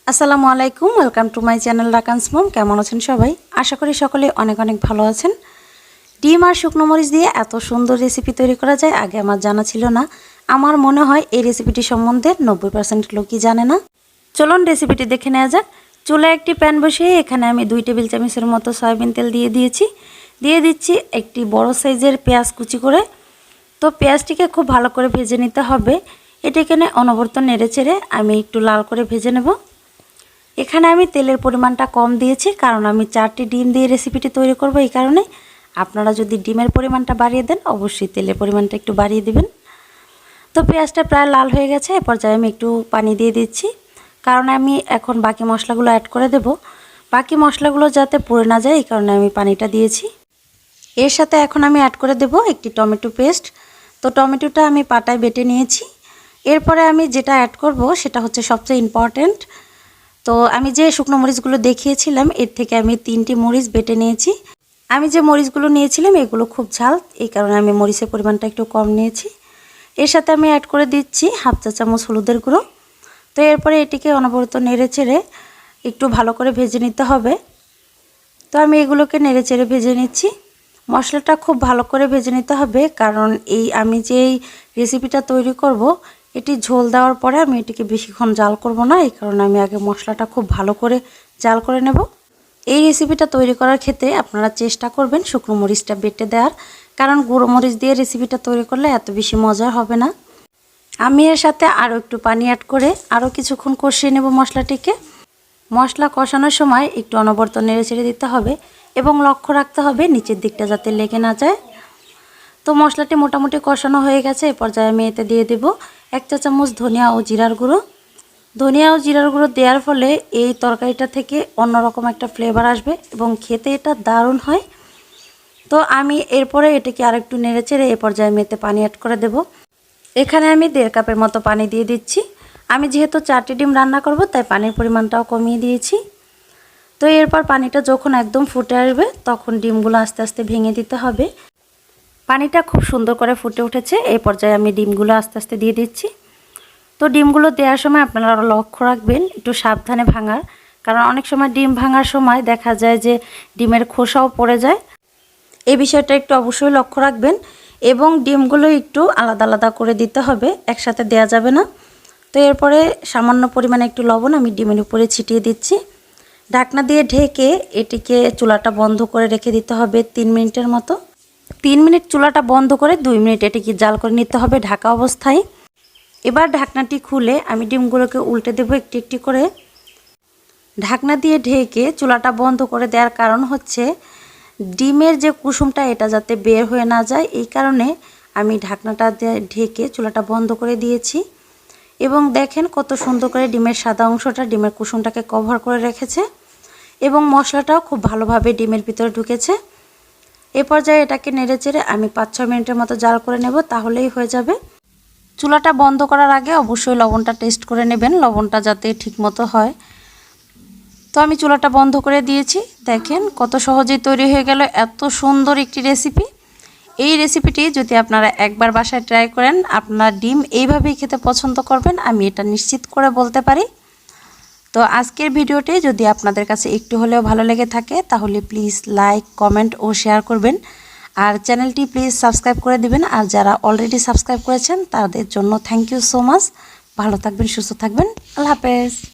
আসসালামু আলাইকুম, welcome to my channel রাকানস মম। কেমন আছেন সবাই? আশা করি সকলে অনেক অনেক ভালো আছেন। ডিম আর শুকনো মরিচ দিয়ে এত সুন্দর রেসিপি তৈরি করা যায় আগে আমার জানা ছিল না। আমার মনে হয় এই রেসিপিটি সম্বন্ধে 90% লোকই জানে না। চলুন রেসিপিটি দেখে নেওয়া যাক। চুলায় একটি প্যান বসিয়ে এখানে আমি 2 টেবিল চামচের মতো সয়াবিন তেল দিয়ে দিচ্ছি একটি বড় সাইজের পেঁয়াজ কুচি করে। তো পেঁয়াজটিকে খুব ভালো করে ভেজে নিতে হবে। এটা এখানে অনবরত নেড়েচেড়ে আমি একটু লাল করে ভেজে নেব। এখানে আমি তেলের পরিমাণটা কম দিয়েছি, কারণ আমি 4টি ডিম দিয়ে রেসিপিটি তৈরি করব। এই কারণে আপনারা যদি ডিমের পরিমাণটা বাড়িয়ে দেন, অবশ্যই তেলের পরিমাণটা একটু বাড়িয়ে দিবেন। তো পেঁয়াজটা প্রায় লাল হয়ে গেছে। এ পর্যায়ে আমি একটু পানি দিয়ে দিচ্ছি, কারণ আমি এখন বাকি মশলাগুলো অ্যাড করে দেব। বাকি মশলাগুলো যাতে পুড়ে না যায়, এই কারণে আমি পানিটা দিয়েছি। এর সাথে এখন আমি অ্যাড করে দেব একটি টমেটো পেস্ট। তো টমেটোটা আমি পাটায় বেটে নিয়েছি। এরপরে আমি যেটা অ্যাড করব সেটা হচ্ছে সবচেয়ে ইম্পর্ট্যান্ট। তো আমি যে শুকনো মরিচগুলো দেখিয়েছিলাম, এর থেকে আমি 3টি মরিচ বেটে নিয়েছি। আমি যে মরিচগুলো নিয়েছিলাম এগুলো খুব ঝাল, এই কারণে আমি মরিচের পরিমাণটা একটু কম নিয়েছি। এর সাথে আমি অ্যাড করে দিচ্ছি হাফ চা চামচ হলুদের গুঁড়ো। তো এরপরে এটিকে অনবরত নেড়েচেড়ে একটু ভালো করে ভেজে নিতে হবে। তো আমি এগুলোকে নেড়েচেড়ে ভেজে নিচ্ছি। মশলাটা খুব ভালো করে ভেজে নিতে হবে, কারণ আমি যেই রেসিপিটা তৈরি করব এটি ঝোল দেওয়ার পরে আমি এটিকে বেশিক্ষণ জাল করব না। এই কারণে আমি আগে মশলাটা খুব ভালো করে জাল করে নেব। এই রেসিপিটা তৈরি করার ক্ষেত্রে আপনারা চেষ্টা করবেন শুকনো মরিচটা বেটে দেওয়ার, কারণ গুঁড়ো মরিচ দিয়ে রেসিপিটা তৈরি করলে এত বেশি মজার হবে না। আমি এর সাথে আরও একটু পানি অ্যাড করে আরও কিছুক্ষণ কষিয়ে নেব মশলাটিকে। মশলা কষানোর সময় একটু অনবরত নেড়েচেড়ে দিতে হবে এবং লক্ষ্য রাখতে হবে নিচের দিকটা যাতে লেগে না যায়। তো মশলাটি মোটামুটি কষানো হয়ে গেছে। এ পর্যায়ে আমি এতে দিয়ে দেব 1 চা চামচ ধনিয়া ও জিরার গুঁড়ো। ধনিয়া ও জিরার গুঁড়ো দেওয়ার ফলে এই তরকারিটা থেকে অন্যরকম একটা ফ্লেভার আসবে এবং খেতে এটা দারুণ হয়। তো আমি এরপরে এটাকে আরেকটু নেড়েচেড়ে এ পর্যায়ে আমি এতে পানি অ্যাড করে দেব। এখানে আমি 1.5 কাপের মতো পানি দিয়ে দিচ্ছি। আমি যেহেতু 4টি ডিম রান্না করব, তাই পানির পরিমাণটাও কমিয়ে দিয়েছি। তো এরপর পানিটা যখন একদম ফুটে আসবে, তখন ডিমগুলো আস্তে আস্তে ভেঙে দিতে হবে। পানিটা খুব সুন্দর করে ফুটে উঠেছে। এই পর্যায়ে আমি ডিমগুলো আস্তে আস্তে দিয়ে দিচ্ছি। তো ডিমগুলো দেওয়ার সময় আপনারা লক্ষ্য রাখবেন একটু সাবধানে ভাঙার, কারণ অনেক সময় ডিম ভাঙার সময় দেখা যায় যে ডিমের খোসাও পড়ে যায়। এই বিষয়টা একটু অবশ্যই লক্ষ্য রাখবেন এবং ডিমগুলো একটু আলাদা আলাদা করে দিতে হবে, একসাথে দেয়া যাবে না। তো এরপরে সামান্য পরিমাণে একটু লবণ আমি ডিমের উপরে ছিটিয়ে দিচ্ছি। ঢাকনা দিয়ে ঢেকে এটিকে চুলাটা বন্ধ করে রেখে দিতে হবে 3 মিনিটের মতো। 3 মিনিট চুলাটা বন্ধ করে 2 মিনিট এটিকে জাল করে নিতে হবে ঢাকা অবস্থায়। এবার ঢাকনাটি খুলে আমি ডিমগুলোকে উল্টে দেব একটি একটি করে। ঢাকনা দিয়ে ঢেকে চুলাটা বন্ধ করে দেওয়ার কারণ হচ্ছে ডিমের যে কুসুমটা এটা যাতে বের হয়ে না যায়, এই কারণে আমি ঢাকনাটা দিয়ে ঢেকে চুলাটা বন্ধ করে দিয়েছি। এবং দেখেন কত সুন্দর করে ডিমের সাদা অংশটা ডিমের কুসুমটাকে কভার করে রেখেছে এবং মশলাটাও খুব ভালোভাবে ডিমের ভিতরে ঢুকেছে। এ পর্যায়ে এটাকে নেড়েচেড়ে আমি 5-6 মিনিটের মতো জাল করে নেব, তাহলেই হয়ে যাবে। চুলাটা বন্ধ করার আগে অবশ্যই লবণটা টেস্ট করে নেবেন, লবণটা যাতে ঠিকমতো হয়। তো আমি চুলাটা বন্ধ করে দিয়েছি। দেখেন কত সহজেই তৈরি হয়ে গেল এত সুন্দর একটি রেসিপি। এই রেসিপিটি যদি আপনারা একবার বাসায় ট্রাই করেন, আপনার ডিম এইভাবেই খেতে পছন্দ করবেন, আমি এটা নিশ্চিত করে বলতে পারি। তো আজকের ভিডিওটি যদি আপনাদের কাছে একটু হলেও ভালো লেগে থাকে, তাহলে প্লিজ লাইক, কমেন্ট ও শেয়ার করবেন। আর চ্যানেলটি প্লিজ সাবস্ক্রাইব করে দিবেন। আর যারা অলরেডি সাবস্ক্রাইব করেছেন তাদের জন্য থ্যাংক ইউ সো মাচ। ভালো থাকবেন, সুস্থ থাকবেন। আল্লাহ হাফেজ।